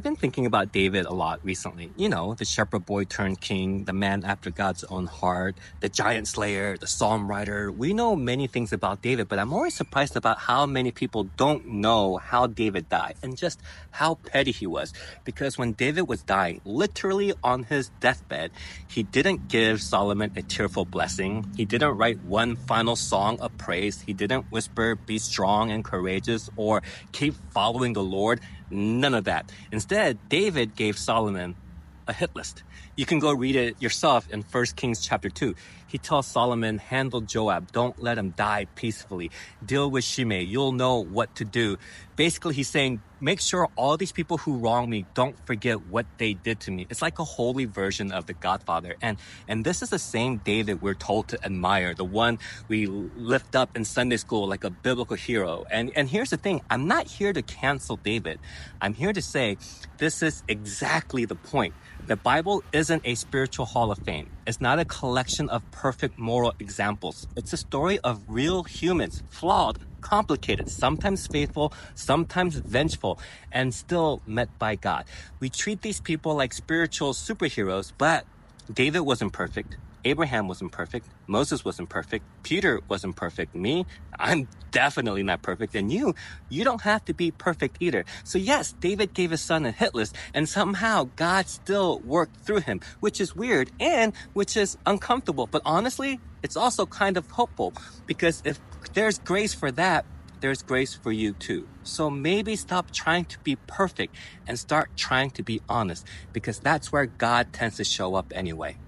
I've been thinking about David a lot recently. You know, the shepherd boy turned king, the man after God's own heart, the giant slayer, the psalm writer. We know many things about David, but I'm always surprised about how many people don't know how David died and just how petty he was. Because when David was dying, literally on his deathbed, he didn't give Solomon a tearful blessing. He didn't write one final song of praise. He didn't whisper, "Be strong and courageous," or "Keep following the Lord." None of that. Instead, David gave Solomon a hit list. You can go read it yourself in 1 Kings chapter 2. He tells Solomon, handle Joab. Don't let him die peacefully. Deal with Shimei. You'll know what to do. Basically, he's saying, make sure all these people who wrong me don't forget what they did to me. It's like a holy version of the Godfather. And this is the same David we're told to admire, the one we lift up in Sunday school like a biblical hero. And here's the thing. I'm not here to cancel David. I'm here to say this is exactly the point. The Bible isn't a spiritual hall of fame. It's not a collection of perfect moral examples. It's a story of real humans, flawed, complicated, sometimes faithful, sometimes vengeful, and still met by God. We treat these people like spiritual superheroes, but David wasn't perfect. Abraham wasn't perfect. Moses wasn't perfect. Peter wasn't perfect. Me, I'm definitely not perfect. And you don't have to be perfect either. So yes, David gave his son a hit list, and somehow God still worked through him, which is weird and which is uncomfortable. But honestly, it's also kind of hopeful, because if there's grace for that, there's grace for you too. So maybe stop trying to be perfect and start trying to be honest, because that's where God tends to show up anyway.